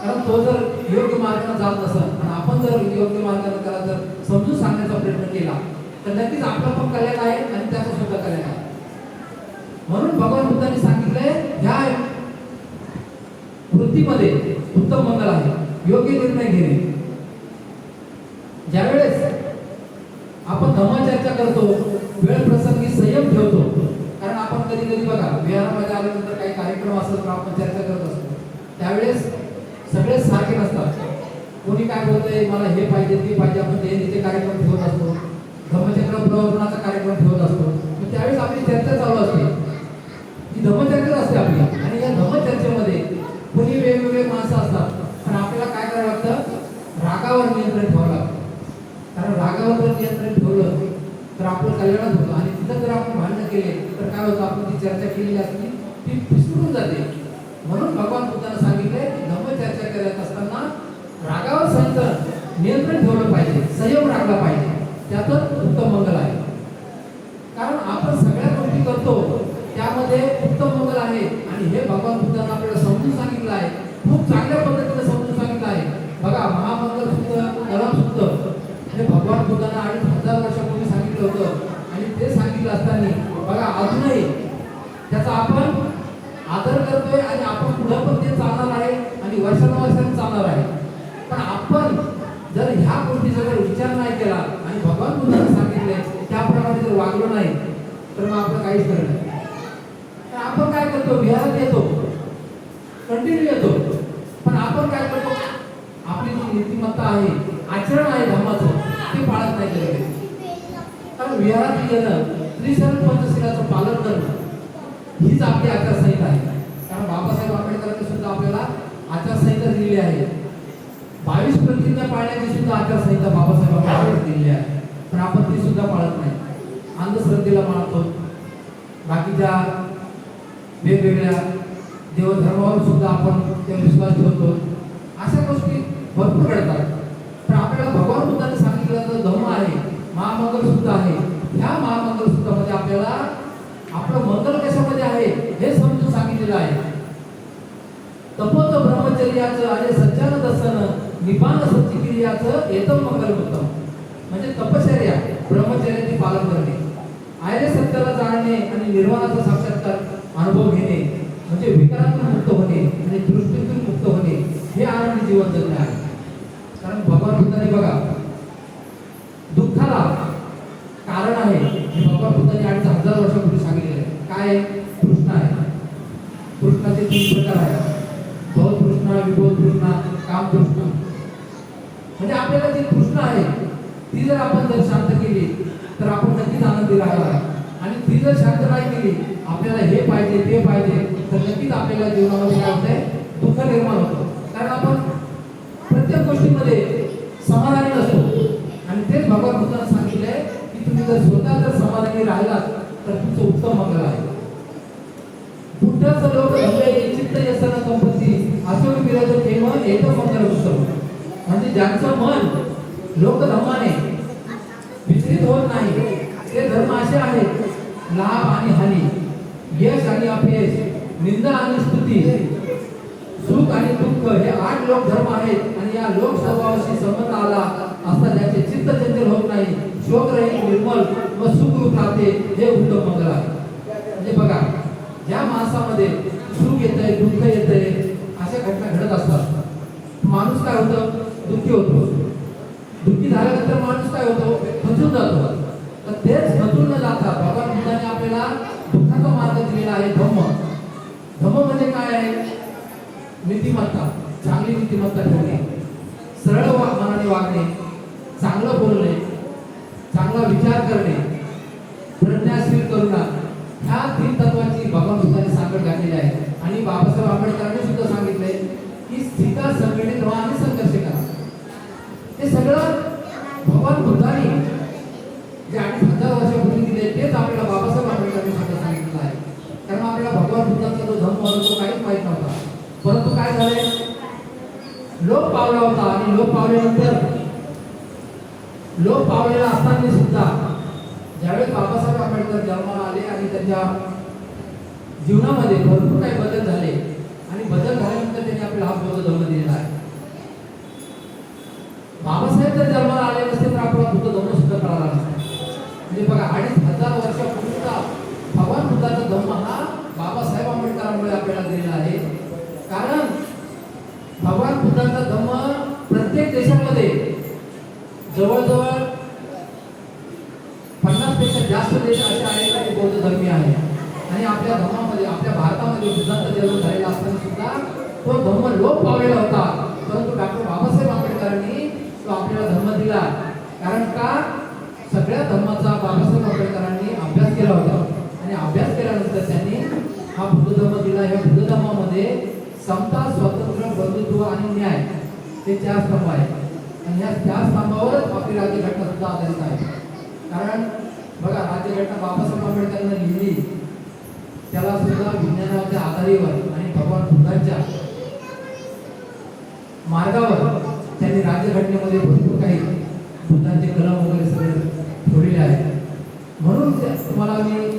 कारण तो जर योग्य मार्गाने जात नसेल आणि आपण जर योग्य मार्गाने त्याला जर समजून सांगण्याचा प्रयत्न केला तर नक्कीच आपलं पण कल्याण आहे आणि त्याचं सुद्धा कल्याण आहे. म्हणून भगवान बुद्धांनी सांगितलंय ह्या वृत्तीमध्ये उत्तम मंगल आहे, योग्य निर्णय घेणे. ज्यावेळेस आपण धम्मचर्चा करतो, वेळ प्रसंगी संयम ठेवतो. कारण आपण कधी कधी बघा विहारामध्ये आल्यानंतर काही कार्यक्रम असतात तर आपण चर्चा करत असतो, त्यावेळेस सगळेच सारखे नसतात. कोणी काय बोलतंय मला हे पाहिजे ते पाहिजे, आपण ते कार्यक्रम ठेवत असतो, धम्मचक्र प्रवर्तनाचा कार्यक्रम ठेवत असतो. त्यावेळेस आपली चर्चा चालू असते, ही धम्मचर्चा असते आपली. आणि या धम्मचर्चेमध्ये कोणी वेगवेगळे माणसं असतात, पण आपल्याला काय करावं लागतं, रागावर नियंत्रण ठेवावं लागतं. कारण रागावर जर नियंत्रण ठेवलं तर आपलं कल्याणच होतं. आणि तिथं जर आपण भांडण केले तर काय होतं, आपण ती चर्चा केलेली असते ती विसरून जाते. म्हणून भगवान बुद्धांना सांगितलंय की धम्मचर्चा करत असताना रागावर नियंत्रण ठेवलं पाहिजे, संयम राखला पाहिजे, त्यातच उत्तम मंगल आहे. कारण आपण सगळ्या गोष्टी करतो त्यामध्ये उत्तम मंगल आहे. आणि हे भगवान बुद्धांना आपल्याला समजून सांगितलं आहे, खूप चांगल्या पद्धतीने समजून सांगितलं आहे. बघा, महामंगल सूत्र, कलम सूत्र हे भगवान बुद्धांना 2500 वर्षापूर्वी सांगितलं होतं. आणि ते सांगितलं असताना बघा अजूनही त्याचा आपण आदर करतोय आणि आपण पुढे पण ते चालणार आहे आणि वर्षानुवर्षांनी चालणार आहे. पण आपण जर ह्या गोष्टीचा जर विचार नाही केला आणि भगवान बुद्धांनी सांगितले त्याप्रमाणे जर वागलो नाही तर मग आपलं काहीच खरं नाही. तर आपण काय करतो, विहारात येतो, कंटिन्यू येतो, पण आपण काय करतो, आपली जी नीतिमत्ता आहे, आचरण आहे धर्माचं, ते पाळत नाही केलं. कारण विहारात येणं, त्रिशरण पंचशीलाचं पालन करणं हीच आपली आचारसंहिता आहे. कारण बाबासाहेब आंबेडकरांनी सुद्धा आपल्याला आचारसंहिता दिलेली आहे. 22 प्रतिज्ञा पाळण्याची सुद्धा आचारसंहिता बाबासाहेब आंबेडकरांनी दिलेली आहे, पण आपण ती सुद्धा पाळत नाही. अंधश्रद्धेला मानतो, बाकीच्या वेगवेगळ्या देवधर्मावर सुद्धा आपण ते विश्वास ठेवतो. अशा गोष्टी भरपूर घडतात. पण आपल्याला भगवान बुद्धांनी सांगितलेला जो धर्म आहे, महामंगल सूत्र आहे, ह्या महामंगल सूत्रामध्ये आपल्याला आपलं मंगल कशामध्ये आहे हे समजून सांगितलेलं आहे. तपोत ब्रह्मचर्याचं आणि सज्जन दर्शन निपान सच्चिक्रियाचं एकदम मंगल उत्तम. म्हणजे तपश्चर्या, ब्रह्मचर्याचे पालन करणे, आर्य सत्याला जाणणे आणि निर्वाणाचा साक्षात्कार अनुभव घेणे, म्हणजे विकारातून मुक्त होणे आणि दृष्टीतून मुक्त होणे, हे आनंदी जीवन जगणे आहे. कारण भगवान बुद्धांनी बघा दुःखाला कारण आहे हे भगवान बुद्धांनी 2500 वर्षापूर्वी सांगितलेलं आहे. काय कृष्ण आहे, कृष्णाचे 3 प्रकार आहेत, भव कृष्ण, विभव कृष्ण, काम कृष्ण. म्हणजे आपल्याला जी कृष्ण आहे ती जर आपण जर शांत केली तर आपण नक्कीच आनंदी राहणार. आणि ती जर शांत नाही केली, आपल्याला हे पाहिजे ते पाहिजे, तर नक्कीच आपल्याला जीवनामध्ये काय होतंय, दुःख निर्माण होतं. कारण आपण प्रत्येक गोष्टीमध्ये समाधानी नसतो. आणि तेच भगवान बुद्धांना सांगितलंय की तुम्ही जर स्वतः जर समाधानी राहिलात तर तुमचं उत्तम मंगल आहे. बुद्धाचं लोक धर्म चित्त यसन संपत्ती असो विराज केम एक मंगल उत्तम. म्हणजे ज्यांचं मन लोकधर्माने विचलित होत नाही, ते धर्म असे आहेत, लाभ आणि हानी, यश आणि अपयश, निंदा आणि स्तुती, सुख आणि दुःख, हे 8 लोक धर्म आहेत. आणि या लोक स्वभावाशी संबंध आला असता ज्याचे चित्त चंचल होत नाही, शोक रहित, निर्मल व सुखरूप राहते, हे उत्तम मंगल आहे. म्हणजे बघा, ज्या माणसामध्ये सुख येतंय, दुःख येतंय, अशा घटना घडत असतात, माणूस काय होतं, दुःखी होतो. दुःखी झाल्यानंतर माणूस काय होतो, खचून जातो. तर तेच खचून न जाता भगवान बुद्धांनी आपल्याला दुःखाचा मार्ग दिलेला आहे, धम्म. धम्म म्हणजे काय आहे, नीतिमत्ता, चांगली नीतिमत्ता ठेवणे, सरळ मनाने वागणे, चांगलं बोलणे, चांगला विचार करणे, प्रज्ञाशील करुणा, ह्या 3 तत्वांची भगवान बुद्धांनी सांगड घातलेली आहे. आणि बाबासाहेब आंबेडकरांनी सुद्धा सांगितलंय की स्थिता, संघटित व्हा आणि संघर्ष करा. हे सगळं भगवान बुद्धांनी जे 2500 वर्षापूर्वी दिले तेच आपल्याला बाबासाहेब आंबेडकरांनी सुद्धा सांगितलं आहे. कारण आपल्याला भगवान बुद्धांचा जो धर्म होता तो काहीच माहीत नव्हता. परंतु काय झाले, लोक पावला होता. आणि लोक पावल्यानंतर, लोक पावलेला असताना सुद्धा ज्यावेळेस बाबासाहेब आंबेडकर जन्माला आले आणि त्यांच्या जीवनामध्ये भरपूर काही बदल झाले. आणि बदल झाल्यानंतर त्यांनी आपल्याला हा बौद्ध धर्म दिलेला आहे. बाबासाहेब जर जन्माला आले नसते तर आपला बुद्ध धर्म सुद्धा कळाला नसता. म्हणजे बघा, 2500 वर्षापूर्वीचा भगवान बुद्धाचा धर्म हा बाबासाहेब आंबेडकरांमुळे आपल्याला दिलेला आहे. कारण भगवान बुद्धांचा धर्म प्रत्येक देशामध्ये जवळजवळ 50 पेक्षा जास्त देश असे आहेत की बौद्ध धर्मीय आहे. आणि आपल्या धर्मामध्ये, आपल्या भारतामध्ये बुद्धांचा जन्म झालेला असताना सुद्धा तो धम्म लोप पावलेला होता, परंतु डॉक्टर बाबासाहेब आंबेडकरांनी तो आपल्याला धम्म दिला. कारण का सगळ्या धर्माचा बाबासाहेब आंबेडकरांनी अभ्यास केला होता आणि अभ्यास केल्यानंतर त्यांनी हा बुद्ध धर्म दिला. या बुद्ध धर्मामध्ये समता, स्वातंत्र्य, बंधुत्व आणि न्याय हे 4 स्तंभ आहेत आणि या 4 स्तंभावरच आपली राज्यघटना सुद्धा आधारित आहे. कारण बघा, राज्यघटना बाबासाहेब आंबेडकरांनी लिहिली, त्याला सुद्धा विज्ञानाच्या आधारावर आणि भगवान बुद्धांच्या मार्गावर त्यांनी राज्यघटनेमध्ये भरपूर काही बुद्धांचे कलम वगैरे सगळे ठेवलेले आहेत. म्हणून तुम्हाला मी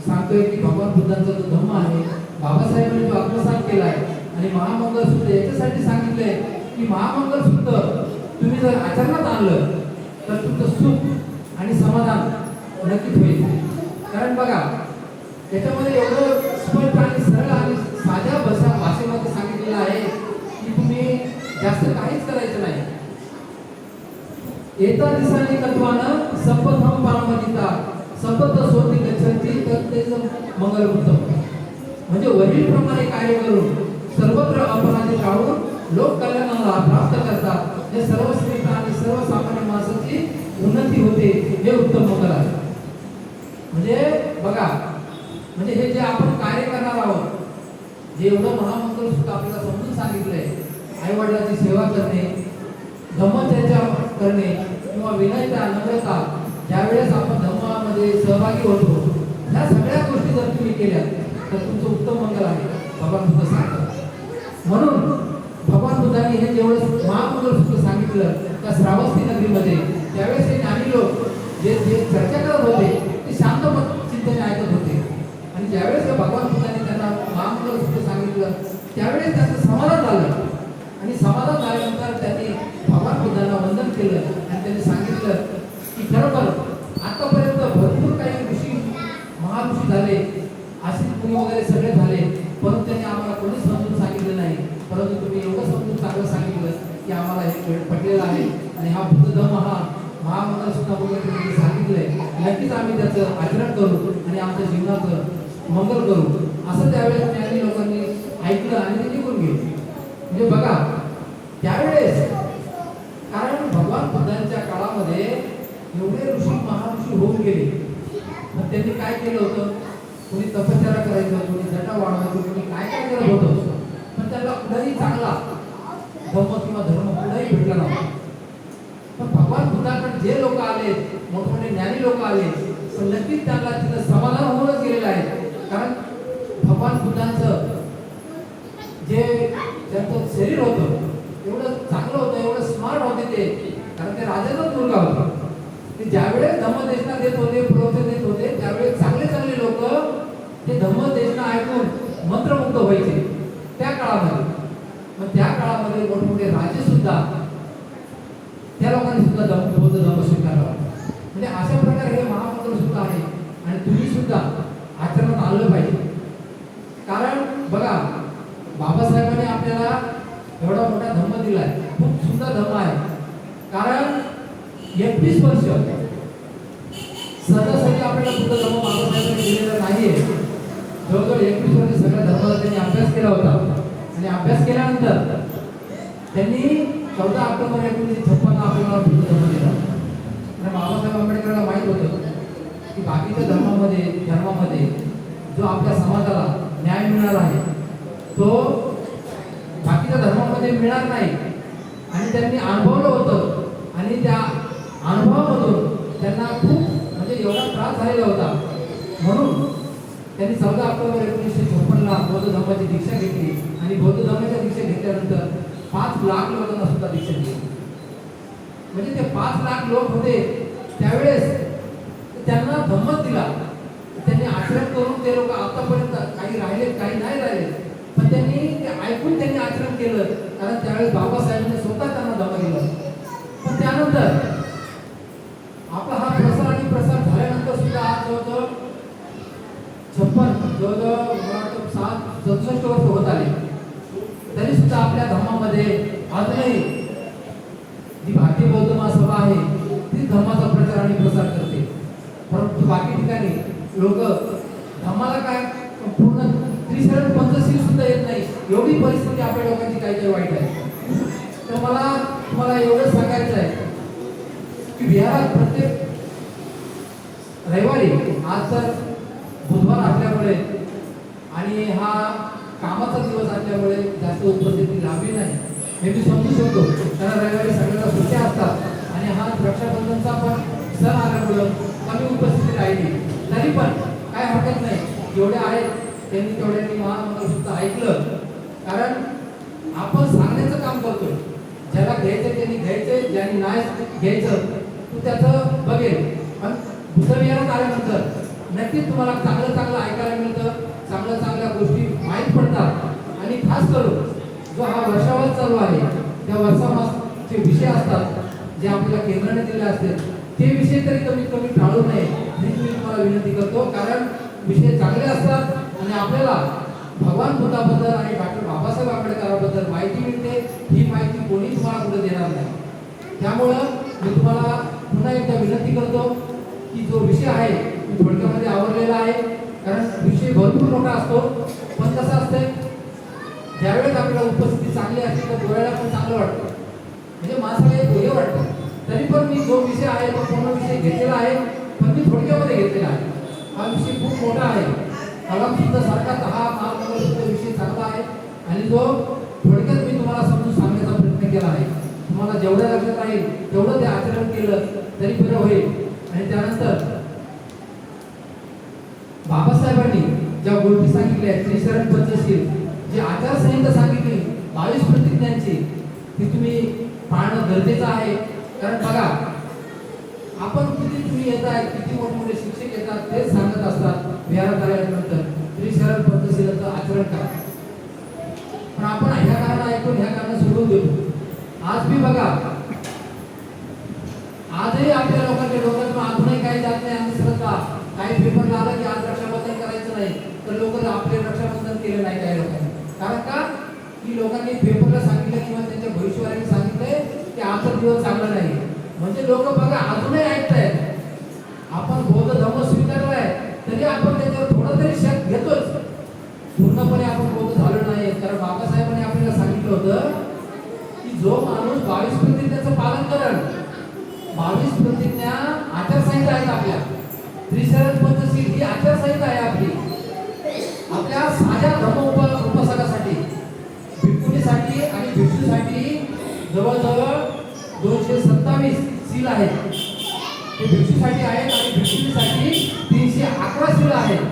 सांगतोय की भगवान बुद्धांचा जो धम्म आहे, बाबासाहेबांनी जो आत्मसात केला आहे आणि महामंगलसूत्र याच्यासाठी सांगितलंय की महामंगलसूत्र तुम्ही जर आचरणात आणलं तर तुमचं सुख आणि समाधान नक्कीच होईल. कारण बघा, त्याच्यामध्ये एवढं स्पष्ट आणि सरळ आणि साध्या भाषेमध्ये सांगितलेलं आहे की तुम्ही जास्त काहीच करायचं नाही. एता दिसानी तत्वानं संपथम पारमजिता संपत सोती गच्छन्ति तत्तेजं मंगलवृत्तम. म्हणजे वरील प्रमाणे कार्य करून सर्वत्र अपराधी टाळून लोक कल्याणाला प्राप्त करतात. हे सर्वश्रेष्ठ आणि सर्वसामान्य माणसाची उन्नती होते, हे उत्तम मंगल आहे. म्हणजे बघा, म्हणजे हे जे आपण कार्य करणार आहोत, जे एवढं महामंगल सुद्धा आपल्याला समजून सांगितलंय, आई वडिलांची सेवा करणे, धम्मचर्चा करणे किंवा विनयता, नम्रता, ज्यावेळेस आपण धम्मामध्ये सहभागी होतो, ह्या सगळ्या गोष्टी जर तुम्ही केल्या तर तुमचं उत्तम मंगल आहे, भगवान बुद्ध सांगतात. म्हणून भगवान बुद्धांनी हे जेवढं महामंगल सूत्र सांगितलं त्या श्रावस्ती नगरीमध्ये, त्यावेळेस हे ज्ञानी लोक जे चर्चा करत होते ते शांत चिंतने ऐकत होते. आणि ज्यावेळेस भगवान बुद्धांनी त्यांना महामंगल सूत्र सांगितलं त्यावेळेस त्यांचं समाधान झालं आणि समाधान झाल्यानंतर त्यांनी भगवान बुद्धांना वंदन केलं आणि त्यांनी सांगितलं की खरोखर आतापर्यंत भरपूर काही ऋषी महाऋषी झाले, आशिष मुनी वगैरे सगळे झाले, परंतु त्यांनी आम्हाला कोणीच समजून सांगितलं नाही. परंतु तुम्ही एवढं समजून चांगलं सांगितलं की आम्हाला हे पटलेलं आहे आणि हा बुद्ध धम्म हा महामंगल सूत्र वगैरे तुम्ही सांगितलंय, नक्कीच आम्ही त्याचं आचरण करू आणि आमच्या जीवनाचं मंगल करू, असं त्यावेळेस ज्ञानी लोकांनी ऐकलं आणि ते निघून गेले. म्हणजे बघा, त्यावेळेस कारण भगवान बुद्धांच्या काळामध्ये एवढे ऋषी महाऋषी होऊन गेले, मग त्यांनी काय केलं होतं, कोणी तपश्चर्या करायचं, कोणी जटा वाढवायचं, कोणी काय काय करत होतं, पण त्याला कुठेही चांगला धम्म किंवा धर्म कुठेही भेटला नव्हता. पण भगवान बुद्धाकडे जे लोक आले, मोठमोठे ज्ञानी लोक आले, पण नक्कीच त्यांना तिथं समाधान होऊनच गेलेलं आहे. कारण भगवान बुद्धांचं जे त्यांचं शरीर होतं एवढं चांगलं होतं, एवढं स्मार्ट होते ते, कारण ते राजाचाच मुलगा होता. ते ज्यावेळेस धम्मदेशना देत होते, प्रवचन देत होते, त्यावेळेस चांगले चांगले लोक ते धम्मदेशना ऐकून मंत्रमुग्ध व्हायचे त्या काळामध्ये. मग त्या काळामध्ये मोठमोठे राजे सुद्धा त्या लोकांनी सुद्धा बौद्ध धर्म स्वीकारला. म्हणजे अशा प्रकारे हे महामंत्र सुद्धा आहे आणि तुम्ही सुद्धा आचरणात आलं पाहिजे. कारण बघा, बाबासाहेबांनी आपल्याला एवढा मोठा धम्म दिलाय, खूप सुंदर धम्म आहे. कारण 31 वर्ष सहजासहजी आपल्याला बुद्ध धर्म बाबासाहेबांनी दिलेला नाहीये. जवळजवळ 31 वर्ष सगळ्या धर्माचा त्यांनी अभ्यास केला होता आणि अभ्यास केल्यानंतर त्यांनी 14 ऑक्टोबर 1956 आपल्याला बुद्ध धर्म दिला. आणि बाबासाहेब आंबेडकरांना माहीत होतं की बाकीच्या धर्मामध्ये जो आपल्या समाजाला न्याय मिळणार आहे तो बाकीच्या धर्मामध्ये मिळणार नाही. आणि त्यांनी अनुभवलं होतं आणि त्या अनुभवामधून त्यांना खूप म्हणजे एवढा त्रास झालेला होता. म्हणून त्यांनी 14 ऑक्टोबर 1956 बौद्ध धर्माची दीक्षा घेतली आणि बौद्ध धर्माच्या दीक्षा घेतल्यानंतर 5 लाख लोकांना सुद्धा दीक्षा दिली. म्हणजे ते 5 लाख लोक होते त्यावेळेस त्यांना धम्मच दिला. त्यांनी आचरण करून ते लोक आतापर्यंत काही राहिले, काही नाही राहिले, पण त्यांनी ते ऐकून त्यांनी आचरण केलं. कारण त्यावेळेस बाबासाहेबांनी स्वतः त्यांना धम्म दिलं. पण त्यानंतर आपला हा प्रसार आणि प्रसार झाल्यानंतर सुद्धा आज जवळजवळ 67 वर्ष होत आले, तरी सुद्धा आपल्या धर्मामध्ये अजूनही जी भारतीय बौद्ध महासभा आहे ती धर्माचा प्रचार आणि प्रसार करते. परंतु बाकी ठिकाणी लोक धर्माला काय पूर्ण त्रिशरण पंचशील सुद्धा येत नाही. एवढी परिस्थिती आपल्या लोकांची काही काही वाईट आहे. तर मला तुम्हाला एवढंच सांगायचं आहे की विहारात प्रत्येक रविवारी, आज तर बुधवार असल्यामुळे आणि हा कामाचा दिवस असल्यामुळे जास्त उपस्थिती लाभली नाही हे मी समजू शकतो, कारण रविवारी सगळ्यांना सुट्ट्या असतात आणि हा रक्षाबंधनचा पण सण आल्यामुळं कमी उपस्थिती राहिली. तरी पण काय हरकत नाही, जेवढे आहेत त्यांनी तेवढ्यांनी महामंडळ ऐकलं, कारण आपण सांगण्याचं काम करतोय. ज्याला घ्यायचं त्यांनी घ्यायचं, ज्यांनी नाही घ्यायचं तू त्याचं बघेल. पण बुद्धविहारात आल्यानंतर नक्कीच तुम्हाला चांगलं चांगलं ऐकायला मिळतं, चांगल्या गोष्टी माहीत पडतात. आणि खास करून जो हा वर्षावर चालू आहे त्या वर्षामासचे विषय असतात जे आपल्याला केंद्राने दिले असतील ते विषय तरी कमीत कमी टाळू नये ही मी तुम्हाला विनंती करतो, कारण विषय चांगले असतात आणि आपल्याला भगवान बुद्धाबद्दल आणि डॉक्टर बाबासाहेब आंबेडकरांबद्दल माहिती मिळते. ही माहिती कोणी तुम्हाला कुठे देणार नाही. त्यामुळं मी तुम्हाला पुन्हा एकदा विनंती करतो की जो विषय आहे तो थोडक्यामध्ये आवरलेला आहे, कारण विषय भरपूर मोठा असतो. पण कसं असतंय, ज्यावेळेस आपल्याला उपस्थिती चांगली असते तर डोळ्याला पण चांगलं वाटतं, म्हणजे माणसाला एक वेगळं वाटतं. तरी पण मी जो विषय आहे तो पूर्ण विषय घेतलेला आहे, पण मी थोडक्यामध्ये घेतलेला आहे. हा विषय खूप मोठा आहे. कलाम सुद्धा सारखाच हा महामंडळ विषय चांगला आहे आणि जो थोडक्यात मी तुम्हाला समजून सांगण्याचा प्रयत्न केला आहे. तुम्हाला जेवढ्या लक्षात राहील तेवढं ते आचरण केलं तरी बरं होईल. आणि त्यानंतर बाबासाहेबांनी ज्या गोष्टी सांगितल्या, त्रिशरण पंचशील, जी आचारसंहिता सांगितली 22 प्रतिज्ञांची, ती तुम्ही पाळणं गरजेचं आहे. कारण बघा, आपण किती तुम्ही येत आहे, किती मोठे शिक्षक येतात, तेच सांगत असतात विहारात आल्यानंतर त्रिशरण पंचशीलाचं आचरण करा. पण आपण ह्या कारण ऐकून ह्या कारण सोडून देतो. आज मी बघा, आजही आपल्या लोकांच्या डोक्यातून अजूनही काही जात नाही अंधश्रद्धा. काही पेपरला आलं की आज रक्षाबंधन करायचं नाही, तर लोक आपले रक्षाबंधन केले नाही काही लोकांनी. कारण का की लोकांनी पेपरला सांगितलं किंवा त्यांच्या भविष्यवाणीने सांगितलंय की आजचा दिवस चांगला नाही. म्हणजे लोक बघा अजूनही ऐकतायत. आपण बौद्ध धर्म स्वीकारलाय तरी आपण त्याच्यावर थोडं तरी शक घेतोच. पूर्णपणे आपण बौद्ध झालो नाही, कारण बाबासाहेबांनी आपल्याला सांगितलं होतं की जो माणूस 22 प्रतिज्ञाचं पालन करेल, 22 प्रतिज्ञा आचारसंहिता आहेत आपल्या. त्रिशरण पंचशील ही आचारसंहिता आहे आपली, आपल्या साध्या धर्म उपासकासाठी, भिक्खुनीसाठी आणि भिक्षूसाठी जवळजवळ 227 सील आहेत. ते भिक्षूसाठी आहेत आणि भिक्षुनीसाठी 311 सील आहेत.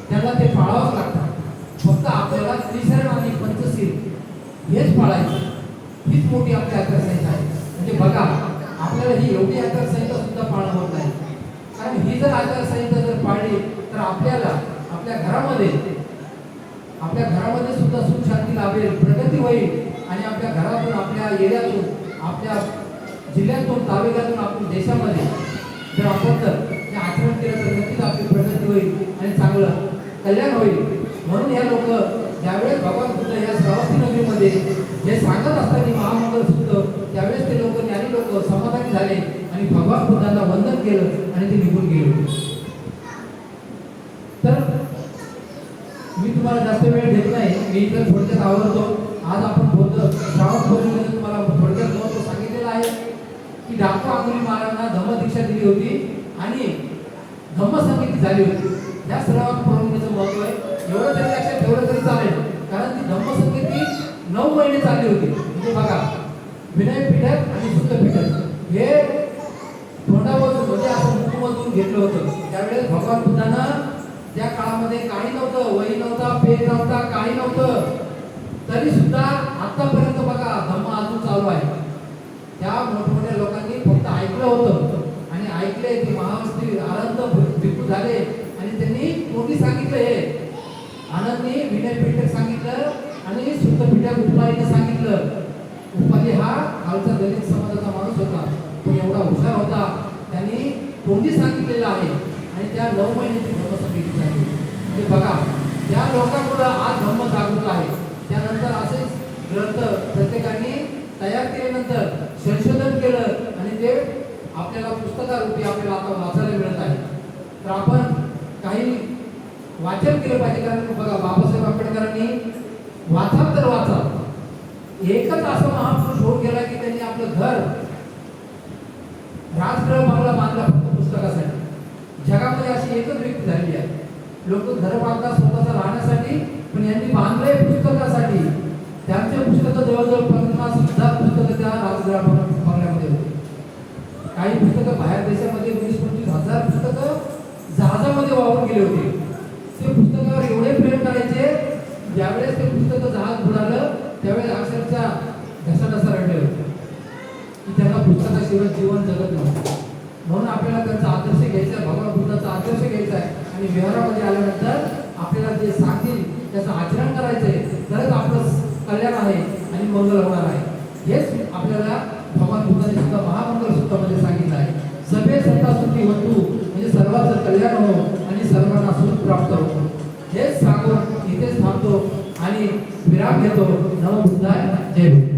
त्यांना ते पाळावंच लागतात. फक्त आपल्याला त्रिशरण आणि पंचशील हेच पाळायचं. हीच मोठी आपली आचारसंहिता आहे. म्हणजे बघा, आपल्याला ही एवढी आचारसंहिता सुद्धा पाळणं होत नाही. कारण ही जर आचारसंहिता जर पाळली तर आपल्याला आपल्या घरामध्ये सुद्धा सुख शांती लाभेल, प्रगती होईल आणि आपल्या घरातून, आपल्या एरियातून, आपल्या जिल्ह्यातून, तालुक्यातून, आपल्या देशामध्ये जर आपण जर हे आचरण केलं तर नक्कीच आपली प्रगती होईल आणि चांगलं कल्याण होईल. म्हणून हे लोक ज्यावेळेस भगवान बुद्ध या श्रावस्ती नगरीमध्ये हे सांगत असताना महामंगल सुद्धा, त्यावेळेस ते लोक, ज्ञानी लोक समाधानी झाले आणि भगवान बुद्धांना वंदन केलं आणि ते निघून गेले. तर मी तुम्हाला जास्त वेळ देत नाही, मी इतर थोडक्यात आवडतो. आज आपण बौद्ध श्रावण पौर्णिमेचं तुम्हाला थोडक्यात महत्त्व सांगितलेलं आहे की डॉक्टर अंगुली महाराजांना धम्मदीक्षा दिली होती आणि धम्मसंगीती झाली होती. या श्रावण पौर्णिमेचं महत्त्व आहे. एवढं तरी लक्षात ठेवलं तरी चालेल, कारण ती धम्मसंगीती 9 महिने चालली होती. म्हणजे बघा, विनय पीठक आणि शुद्ध पीठक हे तोंडावरून म्हणजे असं मुखमधून घेतलं होतं. त्यावेळेस भगवान बुद्धांना त्या काळामध्ये काही नव्हतं, वही नव्हता, पेन नव्हता, काही नव्हतं. तरी सुद्धा आतापर्यंत बघा धम्म अजून चालू आहे. त्या मोठमोठ्या लोकांनी फक्त ऐकलं होतं आणि ऐकले ते महावस्थी आनंद भिक्खू झाले आणि त्यांनी कोणी सांगितलं, हे आनंदनी विनय पीठक सांगितलं आणि शुद्ध पीठक उपालीने सांगितलं. उपाली हा खालचा दलित समाजाचा माणूस होता, तो एवढा हुशार होता, त्यांनी तोंडी सांगितलेलं आहे आणि त्या 9 महिन्याची धम्मसंगीती झाली. म्हणजे बघा, त्या लोकांपुढे आज धम्म जागृत आहे. त्यानंतर असेच ग्रंथ प्रत्येकाने तयार केल्यानंतर संशोधन केलं आणि ते आपल्याला पुस्तकारूपी आपल्याला आता वाचायला मिळत आहे. तर आपण काही वाचन केलं पाहिजे, कारण बघा बाबासाहेब आंबेडकरांनी वाचा तर वाचा. एकच असं महापुरुष होऊन गेला की त्यांनी आपलं घर राजगृह बंगला बांधला फक्त पुस्तकासाठी. जगामध्ये अशी एकच व्यक्ती झालेली आहे. लोक घर बांधतात स्वतःचा राहण्यासाठी, पण यांनी बांधलंय पुस्तकासाठी. त्यांचे पुस्तकं जवळजवळ 50,000 पुस्तकं त्या राजगृह बंगल्यामध्ये होती. काही पुस्तकं बाहेर देशामध्ये 20-25,000 पुस्तकं जहाजामध्ये वाहून गेले होते. ते पुस्तकावर एवढे प्रेम करायचे, ज्यावेळेस ते पुस्तकं जहाज बुडालं त्यावेळेस अक्षरशः ढसाढसा रडले होते की त्यांना पुस्तकाशिवाय जीवन जगत नव्हतं. म्हणून आपल्याला त्यांचा आदर्श घ्यायचा आहे, भगवान बुद्धाचा आदर्श घ्यायचा आहे आणि विहारामध्ये आल्यानंतर आपल्याला जे सांगतील त्याचं आचरण करायचं आहे, तरच आपलं कल्याण आहे आणि मंगल होणार आहे. हेच आपल्याला भगवान बुद्धाने सुद्धा महामंगल सूत्रामध्ये सांगितलं आहे. सभे सत्ता सुखी होतू, म्हणजे सर्वांचं कल्याण हो आणि सर्वांना सुख प्राप्त हो. हेच सांगून इथेच थांबतो आणि विराम घेतो. नमो बुद्धाय, जय बुद्ध.